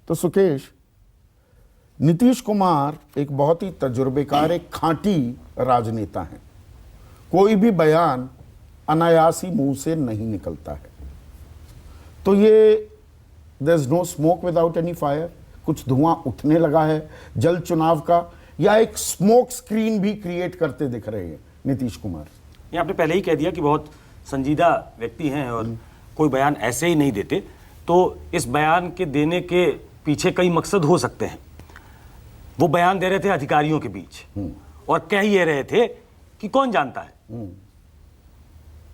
तो सुकेश, नीतीश कुमार एक बहुत ही तजुर्बेकार, एक खांटी राजनेता हैं। कोई भी बयान अनायास ही मुंह से नहीं निकलता है। तो ये there is no smoke without any fire, कुछ धुआं उठने लगा है जल्द चुनाव का, या एक स्मोक स्क्रीन भी क्रिएट करते दिख रहे हैं नीतीश कुमार? ये आपने पहले ही कह दिया कि बहुत संजीदा व्यक्ति हैं और कोई बयान ऐसे ही नहीं देते। तो इस बयान के देने के पीछे कई मकसद हो सकते हैं। वो बयान दे रहे थे अधिकारियों के बीच और कह ये रहे थे कि कौन जानता है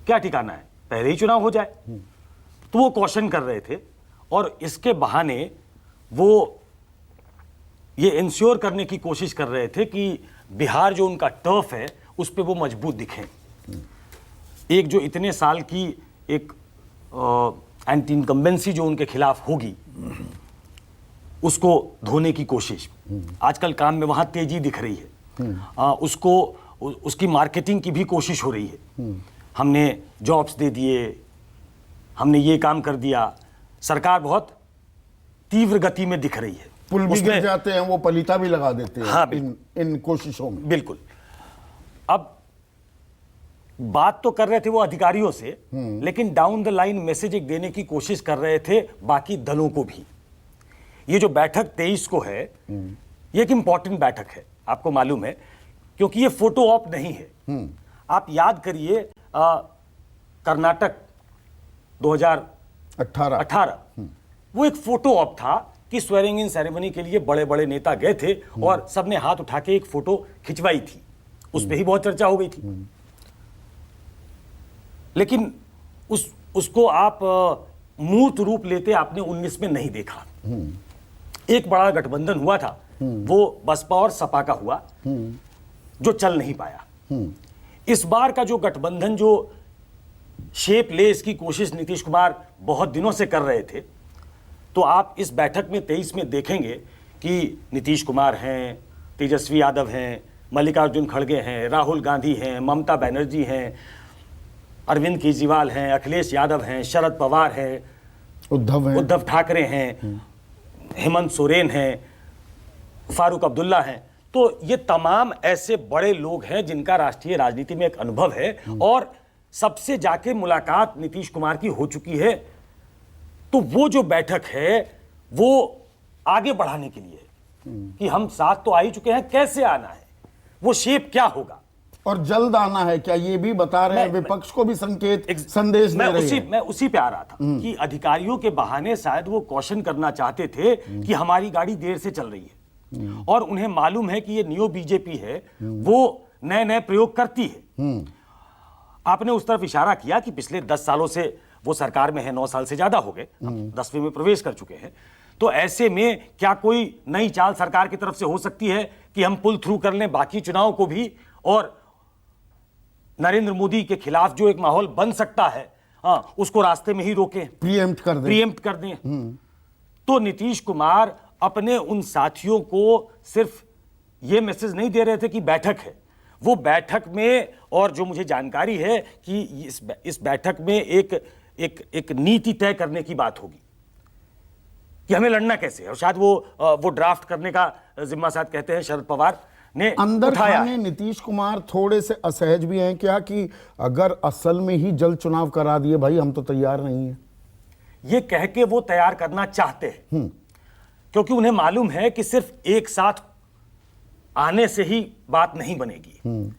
क्या ठिकाना है, पहले ही चुनाव हो जाए। तो वो क्वेश्चन कर रहे थे और इसके बहाने वो ये इंश्योर करने की कोशिश कर रहे थे कि बिहार जो उनका टर्फ है उस पे वो मजबूत दिखें। एक जो इतने साल की एक एंटी इनकम्बेंसी जो उनके खिलाफ होगी उसको धोने की कोशिश। आजकल काम में वहां तेजी दिख रही है। उसकी मार्केटिंग की भी कोशिश हो रही है। हमने जॉब्स दे दिए, हमने ये काम कर दिया। सरकार बहुत तीव्र गति में दिख रही है। पुल भी गिर जाते हैं, वो पलीता भी लगा देते हैं। हाँ, इन कोशिशों में। बिल्कुल। अब बात तो कर रहे थे वो अधिकारियों से, लेकिन डाउन द लाइन मैसेज एक देने की कोशिश कर रहे थे बाकी दलों को भी। ये जो बैठक 23 को है, ये एक इंपॉर्टेंट बैठक है, आपको मालूम है, क्योंकि ये फोटो ऑप नहीं है। आप याद करिए कर्नाटक 2018 वो एक फोटो ऑप था कि स्वेरिंग इन सेरेमनी के लिए बड़े बड़े नेता गए थे और सबने हाथ उठा के एक फोटो खिंचवाई थी। उस पर ही बहुत चर्चा हो गई थी। लेकिन उसको आप मूर्त रूप लेते आपने 19 में नहीं देखा। एक बड़ा गठबंधन हुआ था, वो बसपा और सपा का हुआ, जो चल नहीं पाया। इस बार का जो गठबंधन जो शेप ले, इसकी कोशिश नीतीश कुमार बहुत दिनों से कर रहे थे। तो आप इस बैठक में 23 में देखेंगे कि नीतीश कुमार हैं, तेजस्वी यादव हैं, मल्लिकार्जुन खड़गे हैं, राहुल गांधी हैं, ममता बनर्जी हैं, अरविंद केजरीवाल हैं, अखिलेश यादव हैं, शरद पवार हैं, उद्धव ठाकरे हैं, हेमंत सोरेन हैं, फारूक अब्दुल्ला हैं। तो ये तमाम ऐसे बड़े लोग हैं जिनका राष्ट्रीय राजनीति में एक अनुभव है और सबसे जाके मुलाकात नीतीश कुमार की हो चुकी है। तो वो जो बैठक है वो आगे बढ़ाने के लिए कि हम साथ तो आ ही चुके हैं, कैसे आना है, वो शेप क्या होगा और जल्द आना है क्या, ये भी बता रहे हैं। विपक्ष को भी संकेत संदेश दे रहे हैं। मैं उसी पे आ रहा था कि अधिकारियों के बहाने शायद वो क्वेश्चन करना चाहते थे कि हमारी गाड़ी देर से चल रही है और उन्हें मालूम है कि ये नियो बीजेपी है, वो नए नए प्रयोग करती है। आपने उस तरफ इशारा किया कि पिछले 10 सालों से वो सरकार में है, 9 साल से ज्यादा हो गए, 10वें में प्रवेश कर चुके हैं। तो ऐसे में क्या कोई नई चाल सरकार की तरफ से हो सकती है कि हम पुल थ्रू कर लें बाकी चुनाव को भी और नरेंद्र मोदी के खिलाफ जो एक माहौल बन सकता है, उसको रास्ते में ही रोकें, प्रीएम्प्ट कर दें। तो नीतीश कुमार अपने उन साथियों को सिर्फ ये मैसेज नहीं दे रहे थे कि बैठक है, वो बैठक में, और जो मुझे जानकारी है कि इस बैठक में एक नीति तय करने की बात होगी कि हमें लड़ना कैसे है। और शायद वो ड्राफ्ट करने का जिम्मा शायद कहते हैं शरद पवार ने अंदर उठाया। नीतीश कुमार थोड़े से असहज भी हैं क्या कि अगर असल में ही जल्द चुनाव करा दिए, भाई हम तो तैयार नहीं हैं? ये कह के वो तैयार करना चाहते हैं क्योंकि उन्हें मालूम है कि सिर्फ एक साथ आने से ही बात नहीं बनेगी।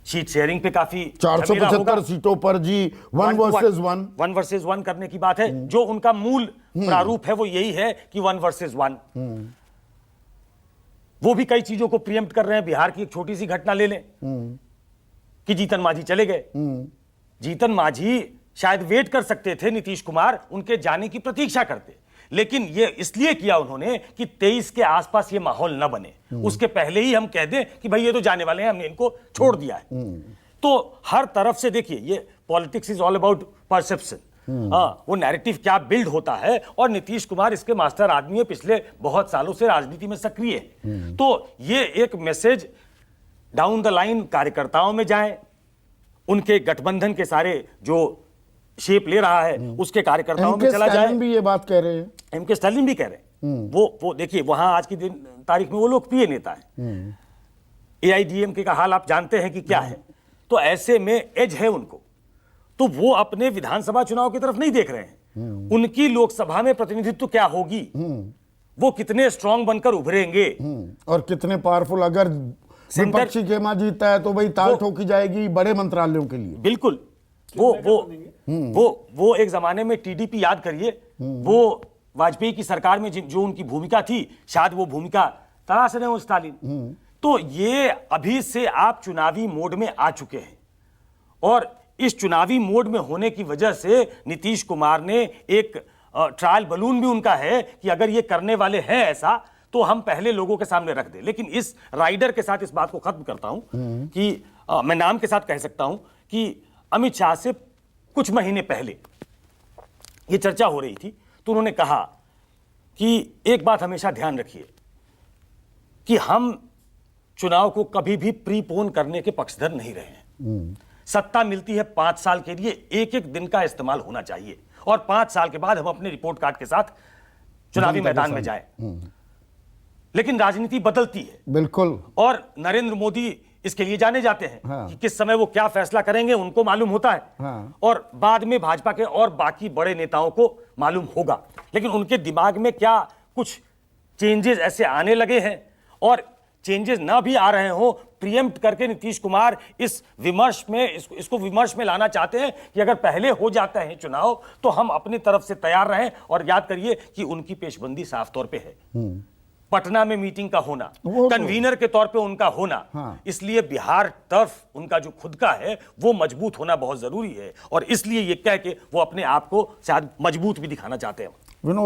सीट शेयरिंग पे काफी 475 सीटों पर जी 1 वर्सेस 1 करने की बात है। जो उनका मूल प्रारूप है वो यही है कि 1 वर्सेस 1। वो भी कई चीजों को प्रीएम्प्ट कर रहे हैं। बिहार की एक छोटी सी घटना ले लें कि जीतन मांझी चले गए। जीतन मांझी शायद वेट कर सकते थे, नीतीश कुमार उनके जाने की प्रतीक्षा करते, लेकिन ये इसलिए किया उन्होंने कि 23 के आसपास ये माहौल न बने, उसके पहले ही हम कह दें कि भाई ये तो जाने वाले हैं, हमने इनको छोड़ दिया है। तो हर तरफ से देखिए, ये politics is all about perception. वो नैरेटिव क्या बिल्ड होता है, और नीतीश कुमार इसके मास्टर आदमी है, पिछले बहुत सालों से राजनीति में सक्रिय है। तो ये एक मैसेज डाउन द लाइन कार्यकर्ताओं में जाए, उनके गठबंधन के सारे जो शेप ले रहा है उसके कार्यकर्ताओं में एमके चला जाए। स्टालिन भी ये बात कह रहे हैं। एमके स्टालिन भी कह रहे हैं। वो देखिए वहां आज की तारीख में वो लोकप्रिय नेता है। एआईडीएमके का हाल आप जानते हैं कि क्या है। तो ऐसे में एज है उनको, तो वो अपने विधानसभा चुनाव की तरफ नहीं देख रहे हैं। उनकी लोकसभा में प्रतिनिधित्व क्या होगी, वो कितने स्ट्रांग बनकर उभरेंगे, और कितने पावरफुल। अगर विपक्षी खेमा जीतता है तो भाई ताल ठोकी जाएगी बड़े मंत्रालयों के लिए। बिल्कुल। वो एक जमाने में टीडीपी, याद करिए, वो वाजपेयी की सरकार में जो उनकी भूमिका थी, शायद वो भूमिका तलाश रहे हो स्टालिन। तो ये अभी से आप चुनावी मोड में आ चुके हैं, और इस चुनावी मोड में होने की वजह से नीतीश कुमार ने एक ट्रायल बलून भी उनका है कि अगर ये करने वाले हैं ऐसा तो हम पहले लोगों के सामने रख दें। लेकिन इस राइडर के साथ इस बात को खत्म करता हूं कि मैं नाम के साथ कह सकता हूं कि अमित शाह से कुछ महीने पहले ये चर्चा हो रही थी, तो उन्होंने कहा कि एक बात हमेशा ध्यान रखिए कि हम चुनाव को कभी भी प्रीपोन करने के पक्षधर नहीं रहे हैं। सत्ता मिलती है 5 साल के लिए, एक एक दिन का इस्तेमाल होना चाहिए, और 5 साल के बाद हम अपने रिपोर्ट कार्ड के साथ चुनावी मैदान में जाएं। लेकिन राजनीति बदलती है। बिल्कुल। और नरेंद्र मोदी इसके लिए जाने जाते हैं। हाँ। कि किस समय वो क्या फैसला करेंगे उनको मालूम होता है। हाँ। और बाद में भाजपा के और बाकी बड़े नेताओं को मालूम होगा। लेकिन उनके दिमाग में क्या कुछ चेंजेस ऐसे आने लगे हैं, और चेंजेस ना भी आ रहे हो, प्रीएम्प्ट करके नीतीश कुमार इस विमर्श में इसको विमर्श में लाना चाहते हैं कि अगर पहले हो जाता है चुनाव तो हम अपनी तरफ से तैयार रहें। और याद करिए कि उनकी पेशबंदी साफ तौर पे है। पटना में मीटिंग का होना, कन्वीनर के तौर पे उनका होना। हाँ। इसलिए बिहार तरफ उनका जो खुद का है वो मजबूत होना बहुत जरूरी है, और इसलिए ये कह के वो अपने आप को शायद मजबूत भी दिखाना चाहते हैं। विनोद